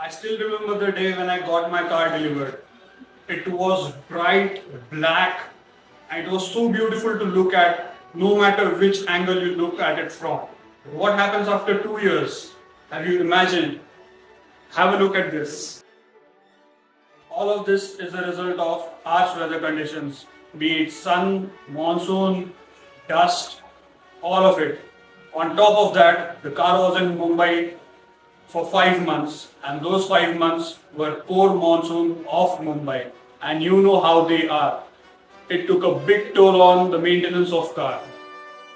I still remember the day when I got my car delivered. It was bright black and it was so beautiful to look at no matter which angle you look at it from. What happens after 2 years? Have you imagined? Have a look at this. All of this is a result of harsh weather conditions, be it sun, monsoon, dust, all of it. On top of that, the car was in Mumbai for 5 months, and those 5 months were poor monsoon of Mumbai, and you know how they are. It took a big toll on the maintenance of car.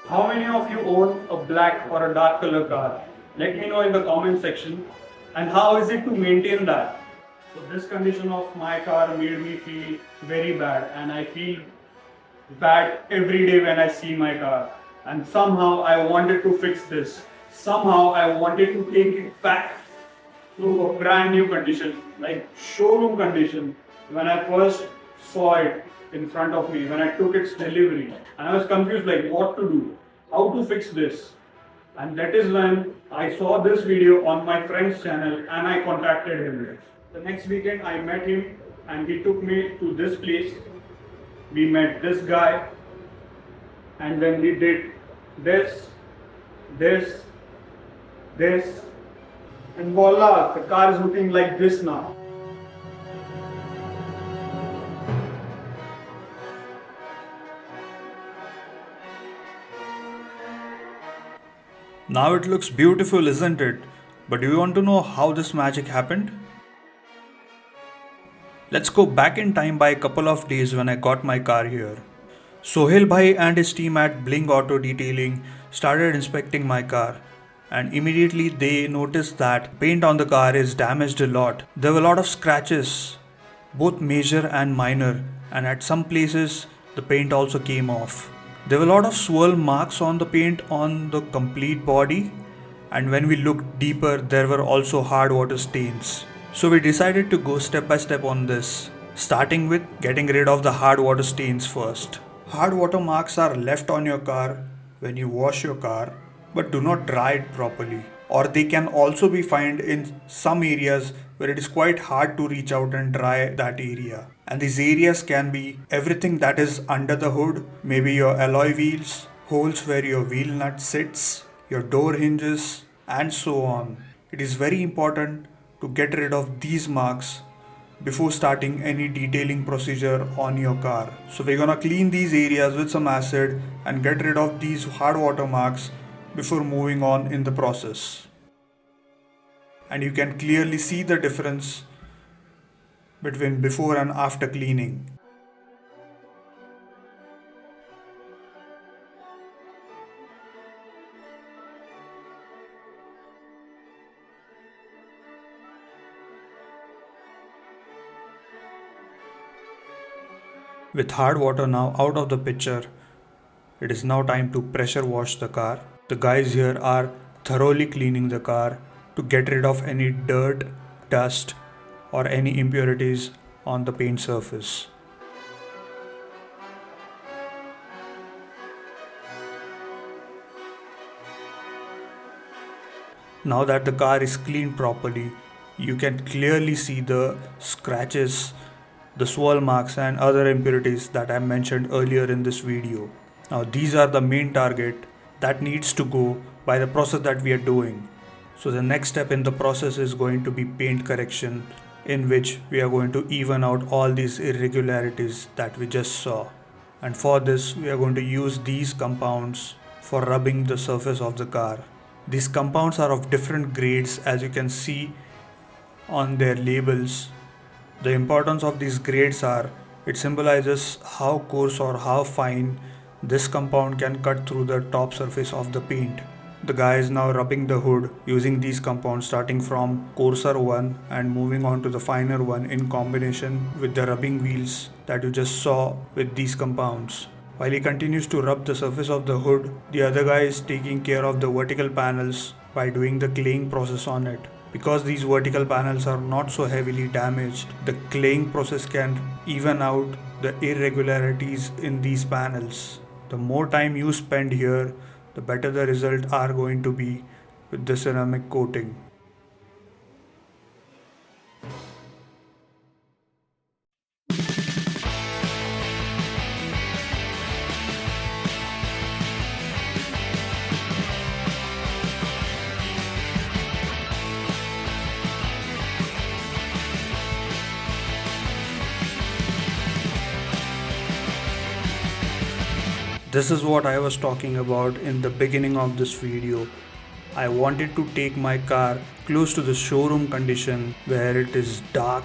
How many of you own a black or a dark color car? Let me know in the comment section. And how is it to maintain that? So this condition of my car made me feel very bad, and I feel bad every day when I see my car. And somehow I wanted to fix this. Somehow I wanted to take it back to a brand new condition, like showroom condition. When I first saw it in front of me, when I took its delivery, and I was confused like what to do, how to fix this. And that is when I saw this video on my friend's channel and I contacted him. The next weekend I met him and he took me to this place. We met this guy and then we did this, this, this, and voila, the car is looking like this now. Now it looks beautiful, isn't it? But do you want to know how this magic happened? Let's go back in time by a couple of days when I got my car here. Sohail Bhai and his team at Bling Auto Detailing started inspecting my car, and immediately they noticed that paint on the car is damaged a lot. There were a lot of scratches, both major and minor, and at some places the paint also came off. There were a lot of swirl marks on the paint on the complete body, and when we looked deeper there were also hard water stains. So we decided to go step by step on this, starting with getting rid of the hard water stains first. Hard water marks are left on your car when you wash your car, but do not dry it properly. Or they can also be found in some areas where it is quite hard to reach out and dry that area. And these areas can be everything that is under the hood, maybe your alloy wheels, holes where your wheel nut sits, your door hinges, and so on. It is very important to get rid of these marks before starting any detailing procedure on your car. So we're gonna clean these areas with some acid and get rid of these hard water marks before moving on in the process. And you can clearly see the difference between before and after cleaning. With hard water now out of the picture, it is now time to pressure wash the car. The guys here are thoroughly cleaning the car to get rid of any dirt, dust, or any impurities on the paint surface. Now that the car is cleaned properly, you can clearly see the scratches, the swirl marks and other impurities that I mentioned earlier in this video. Now these are the main target that needs to go by the process that we are doing. So the next step in the process is going to be paint correction, in which we are going to even out all these irregularities that we just saw. And for this we are going to use these compounds for rubbing the surface of the car. These compounds are of different grades, as you can see on their labels. The importance of these grades are, it symbolizes how coarse or how fine this compound can cut through the top surface of the paint. The guy is now rubbing the hood using these compounds, starting from coarser one and moving on to the finer one in combination with the rubbing wheels that you just saw with these compounds. While he continues to rub the surface of the hood, the other guy is taking care of the vertical panels by doing the claying process on it. Because these vertical panels are not so heavily damaged, the claying process can even out the irregularities in these panels. The more time you spend here, the better the result are going to be with the ceramic coating. This is what I was talking about in the beginning of this video. I wanted to take my car close to the showroom condition where it is dark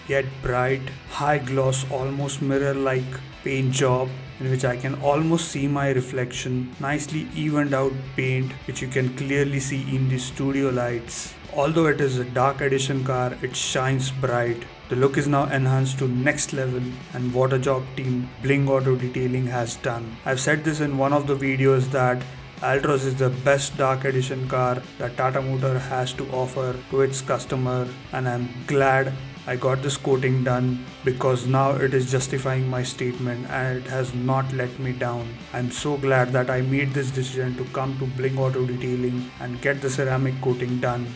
yet bright, high gloss, almost mirror like paint job in which I can almost see my reflection, nicely evened out paint which you can clearly see in the studio lights. Although it is a dark edition car, it shines bright. The look is now enhanced to next level and what a job team Bling Auto Detailing has done. I've said this in one of the videos that Altroz is the best dark edition car that Tata Motor has to offer to its customer, and I'm glad I got this coating done because now it is justifying my statement and it has not let me down. I'm so glad that I made this decision to come to Bling Auto Detailing and get the ceramic coating done.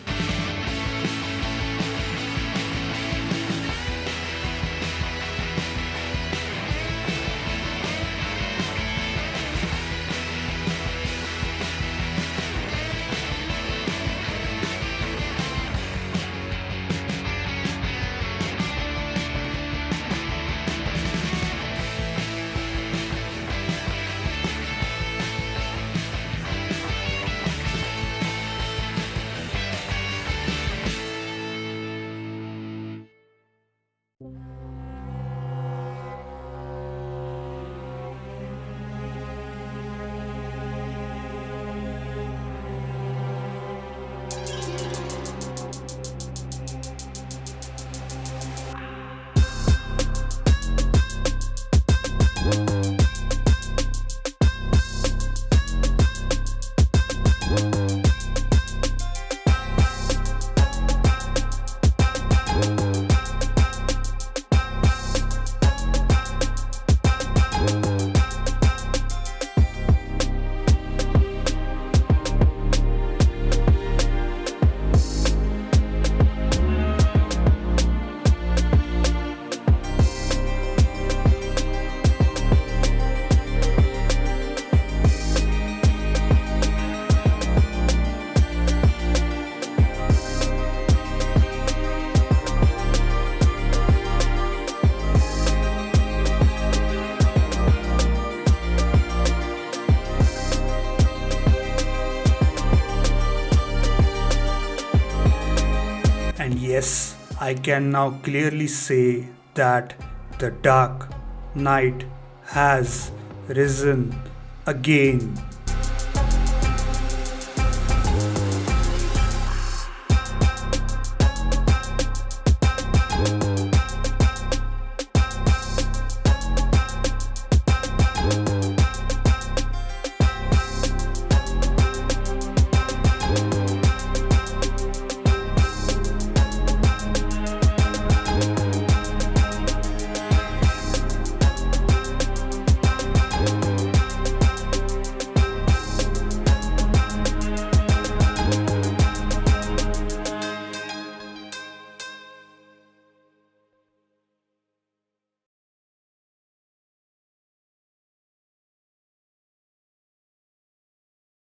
And yes, I can now clearly say that the dark night has risen again.